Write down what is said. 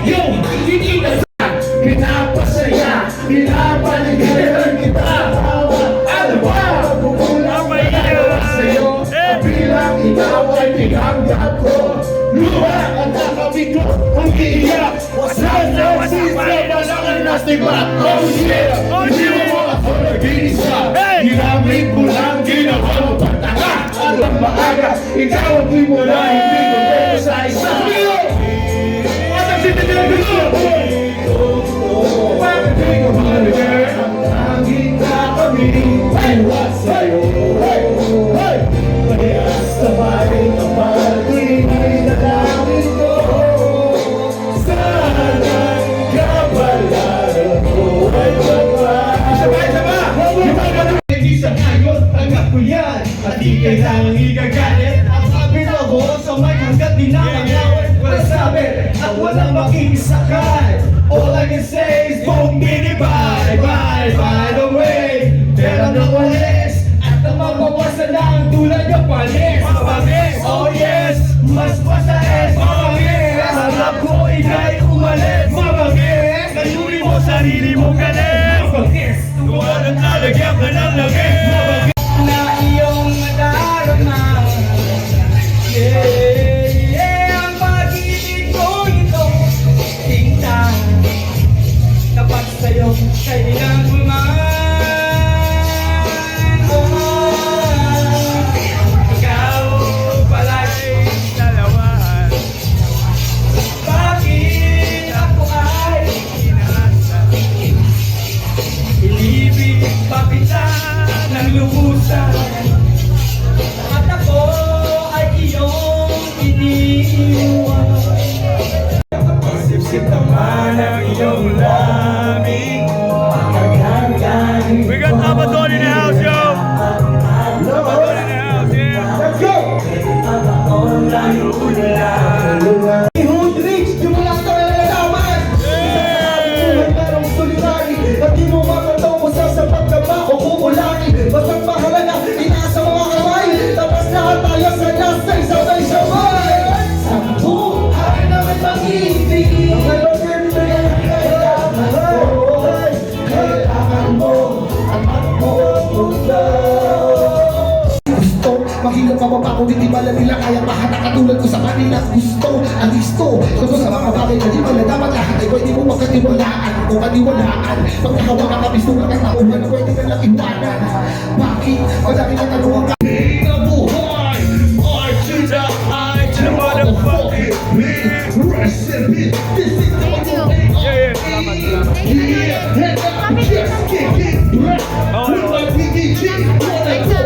Yung hindi na pinapasaya, pinapaligayan kita. Ano ba? Kukulang na tayo sa'yo. Bilang ikaw ay pinanggap ko. Luha at nakabig ko ang iiyak. Wasan na sistema lang ang nastibat. Oh yeah! Hindi mo ako nag-iisa. Ginamit mo lang, ginawa mo pataka. Alam maaga, ikaw ang di mo na hindi ko pwede sa isa. At ang sinitinagal ko. Bakit di ko mahalaga ang tanging kakamit ay was sa'yo. Parehas na maling ang pag-ibig na langit ko. Sana'y kapalaran ko ay babae. Sabay-saba! Hindi sa ngayon, tanggap ko yan. At di kailangang igagalit. Ang sabi ako sa may hanggat di na mangyawin. Walang sabi at walang makikisakay. All I can say is boom, bini, bye, bye, by the way. Pero nawalis at namabawasan lang tulad ng palis. Mabangis, oh yes, mas masais. Mabangis, harap ko ika'y umalis. Mabangis, nayuri mo sarili mo galit. Mabangis, tuwan at lalagyan ka ng langit. Mabangis na iyong nadarama. Yeah, ang pag-ibig ko ito tingnan tapat sa'yo kailan mo man. Ikaw pala'y dalawahan. Bakit ako ay inaasa? Inibig pa kita ng lubusan. At ako ay iyong iniiwan. Sip-sip naman ang iyong lamig. We got Abaddon in the house, yo! Abaddon in the house, yeah! Let's go! Hundreds, yung mga tayo na nalaman. Merong suliranin at di mo makataw kung sasapat na ba o kukulangin. Basta't mahalaga, inaasa mga kamay. Tapos lahat tayo sa lasay, sabay-sabay. Sa buhay naman pag-ibig. Ang maganda yan, kailangan mo ang magpupunta. Gusto, mahirap mababa kung hindi pala nila kaya mahana katulad ko sa kanila. Gusto, ang gusto tungkol sa mga bagay na di pala dapat lahat ay pwede mo magkatiwalaan o katiwalaan. Pag nakawa ka kabis nung nakatauhan na pwede ka lang iwanan. Bakit? Madami na tanong ang buhay or to the high to the motherfucking recipe. This is the way. Just kick it, bruh. With my PDG, wanna go.